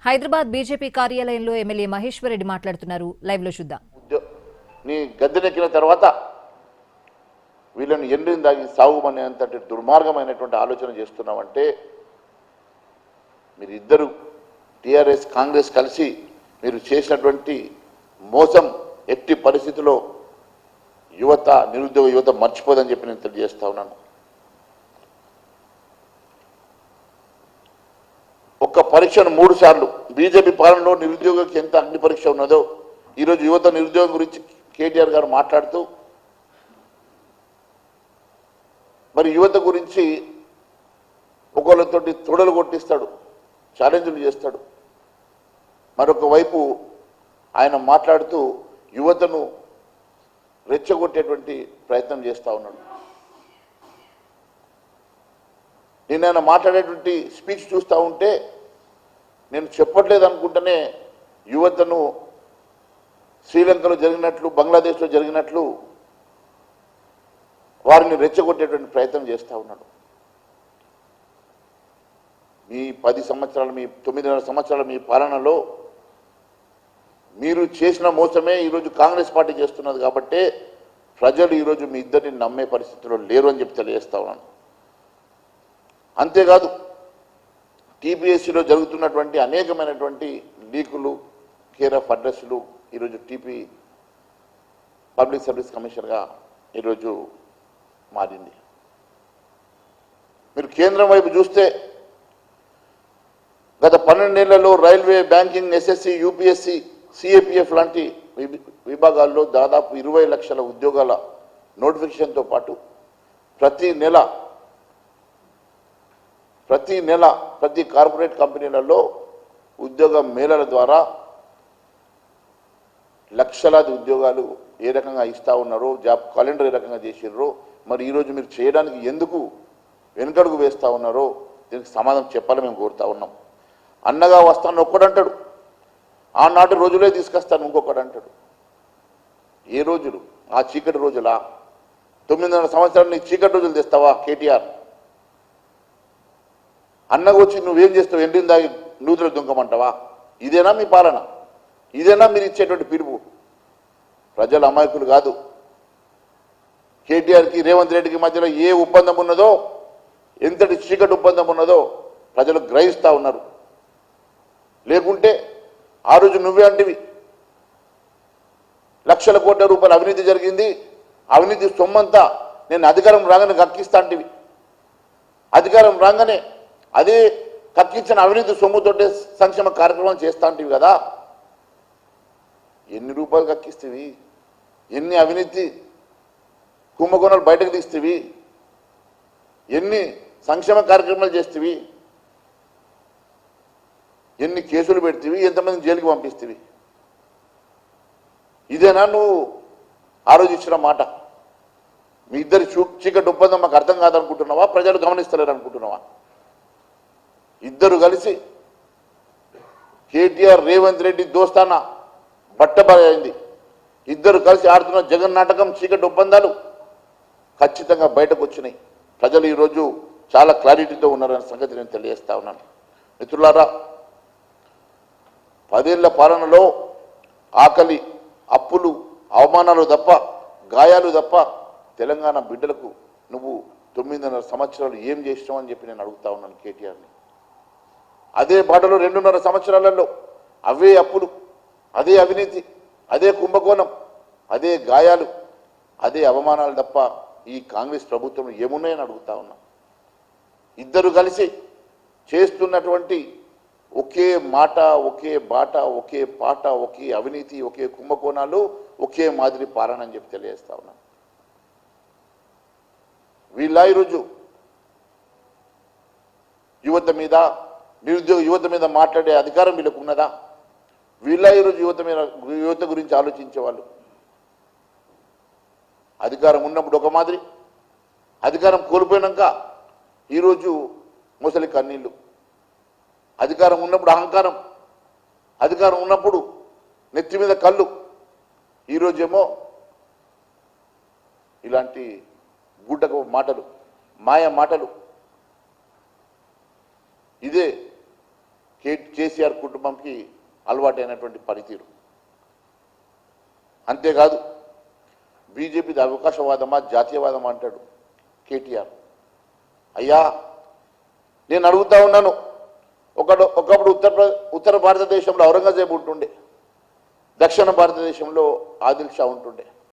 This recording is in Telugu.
హైదరాబాద్ బీజేపీ కార్యాలయంలో ఎమ్మెల్యే మహేశ్వర్ రెడ్డి మాట్లాడుతున్నారు. లైవ్ లో చూద్దాం. నీ గద్దెనెక్కిన తర్వాత వీళ్ళని ఎండిని దాగి సాగుమనేంతటి దుర్మార్గమైనటువంటి ఆలోచన చేస్తున్నామంటే మీరిద్దరు టీఆర్ఎస్ కాంగ్రెస్ కలిసి మీరు చేసినటువంటి మోసం ఎట్టి పరిస్థితిలో యువత నిరుద్యోగ యువత మర్చిపోదని చెప్పి నేను తెలియజేస్తా ఉన్నాను. ఒక్క పరీక్షను 3 సార్లు బీజేపీ పాలనలో నిరుద్యోగకి ఎంత అగ్ని పరీక్ష ఉన్నదో ఈరోజు యువత నిరుద్యోగం గురించి కేటీఆర్ గారు మాట్లాడుతూ మరి యువత గురించి ఒకళ్ళతోటి తొడలు కొట్టిస్తాడు, ఛాలెంజ్లు చేస్తాడు. మరొక వైపు ఆయన మాట్లాడుతూ యువతను రెచ్చగొట్టేటువంటి ప్రయత్నం చేస్తూ ఉన్నాడు. నేను ఆయన మాట్లాడేటువంటి స్పీచ్ చూస్తూ ఉంటే నేను చెప్పట్లేదు అనుకుంటేనే యువతను శ్రీలంకలో జరిగినట్లు బంగ్లాదేశ్లో జరిగినట్లు వారిని రెచ్చగొట్టేటువంటి ప్రయత్నం చేస్తూ ఉన్నాడు. మీ 10 సంవత్సరాలు మీ 9.5 సంవత్సరాల మీ పాలనలో మీరు చేసిన మోసమే ఈరోజు కాంగ్రెస్ పార్టీ చేస్తున్నది కాబట్టి ప్రజలు ఈరోజు మీ ఇద్దరిని నమ్మే పరిస్థితిలో లేరు అని చెప్పి తెలియజేస్తా ఉన్నాను. అంతేకాదు టీపీఎస్సీలో జరుగుతున్నటువంటి అనేకమైనటువంటి లీకులు కేర్ ఆఫ్ అడ్రస్లు ఈరోజు టీపీ పబ్లిక్ సర్వీస్ కమిషనర్గా ఈరోజు మారింది. మీరు కేంద్రం వైపు చూస్తే గత 12 ఏళ్లలో railway, banking, SSC, UPSC, CAPF లాంటి విభాగాల్లో దాదాపు 20 లక్షల ఉద్యోగాల నోటిఫికేషన్తో పాటు ప్రతి నెల ప్రతి కార్పొరేట్ కంపెనీలలో ఉద్యోగ మేళల ద్వారా లక్షలాది ఉద్యోగాలు ఏ రకంగా ఇస్తూ ఉన్నారో, జాబ్ క్యాలెండర్ ఏ రకంగా చేసిర్రో, మరి ఈరోజు మీరు చేయడానికి ఎందుకు వెనుకడుగు వేస్తూ ఉన్నారో దీనికి సమాధానం చెప్పాలని మేము కోరుతా ఉన్నాం. అన్నగా వస్తాను ఒక్కడంటాడు, ఆనాటి రోజులే తీసుకొస్తాను ఇంకొకడు అంటాడు. ఏ రోజులు? ఆ చీకటి రోజులా? 9.5 సంవత్సరాలు నీ చీకటి రోజులు తెస్తావా కేటీఆర్? అన్నగా వచ్చి నువ్వేం చేస్తావు? ఎండిన దాగి నూతులు దుంకమంటావా? ఇదేనా మీ పాలన? ఇదేనా మీరు ఇచ్చేటువంటి పిలుపు? ప్రజల అమాయకులు కాదు. కేటీఆర్కి రేవంత్ రెడ్డికి మధ్యలో ఏ ఒప్పందం ఉన్నదో, ఎంతటి చీకటి ఒప్పందం ఉన్నదో ప్రజలు గ్రహిస్తూ ఉన్నారు. లేకుంటే ఆ రోజు నువ్వే అంటివి లక్షల కోట్ల రూపాయల అవినీతి జరిగింది, అవినీతి సొమ్మంతా నేను అధికారం రాగానే కక్కిస్తా అంటివి. అధికారం రాగానే అదే కక్కించిన అవినీతి సొమ్ముతోటే సంక్షేమ కార్యక్రమం చేస్తా అంటివి కదా. ఎన్ని రూపాయలు కక్కిస్తేవి? ఎన్ని అవినీతి కుంభకోణాలు బయటకు తీస్తేవి? ఎన్ని సంక్షేమ కార్యక్రమాలు చేస్తేవి? ఎన్ని కేసులు పెడితేవి? ఎంతమంది జైలుకి పంపిస్తేవి? ఇదేనా నువ్వు ఆలోచించిన మాట? మీ ఇద్దరి చీకటి ఒప్పందం మాకు అర్థం కాదనుకుంటున్నావా? ప్రజలు గమనిస్తలేరు అనుకుంటున్నావా? ఇద్దరు కలిసి కేటీఆర్ రేవంత్ రెడ్డి దోస్తానా బట్టబయైంది. ఇద్దరు కలిసి ఆడుతున్న జగన్ నాటకం, చీకటి ఒప్పందాలు ఖచ్చితంగా బయటకు వచ్చినాయి. ప్రజలు ఈరోజు చాలా క్లారిటీతో ఉన్నారనే సంగతి నేను తెలియజేస్తా ఉన్నాను. మిత్రులారా, 10 ఏళ్ల పాలనలో ఆకలి, అప్పులు, అవమానాలు తప్ప, గాయాలు తప్ప తెలంగాణ బిడ్డలకు నువ్వు 9.5 సంవత్సరాలు ఏం చేసినావు అని చెప్పి నేను అడుగుతా ఉన్నాను కేటీఆర్ని. అదే బాటలో 2.5 సంవత్సరాలలో అవే అప్పులు, అదే అవినీతి, అదే కుంభకోణం, అదే గాయాలు, అదే అవమానాలు తప్ప ఈ కాంగ్రెస్ ప్రభుత్వం ఏమున్నాయని అడుగుతా ఉన్నా. ఇద్దరు కలిసి చేస్తున్నటువంటి ఒకే మాట, ఒకే బాట, ఒకే పాట, ఒకే అవినీతి, ఒకే కుంభకోణాలు, ఒకే మాదిరి పాలన అని చెప్పి తెలియజేస్తా ఉన్నా. వీళ్ళ ఈరోజు యువత మీద, నిరుద్యోగ యువత మీద మాట్లాడే అధికారం వీళ్ళకు ఉన్నదా? వీళ్ళ ఈరోజు యువత గురించి ఆలోచించేవాళ్ళు. అధికారం ఉన్నప్పుడు ఒక మాదిరి, అధికారం కోల్పోయినాక ఈరోజు ముసలి కన్నీళ్ళు. అధికారం ఉన్నప్పుడు అహంకారం, అధికారం ఉన్నప్పుడు నెత్తి మీద కళ్ళు, ఈరోజేమో ఇలాంటి గుడ్డకు మాటలు, మాయ మాటలు. ఇదే కేసీఆర్ కుటుంబంకి అలవాటైనటువంటి పనితీరు. అంతేకాదు బీజేపీది అవకాశవాదమా జాతీయవాదమా అంటాడు కేటీఆర్. అయ్యా నేను అడుగుతా ఉన్నాను, ఒకప్పుడు ఉత్తర భారతదేశంలో ఔరంగజేబు ఉంటుండే, దక్షిణ భారతదేశంలో ఆదిల్ షా ఉంటుండే.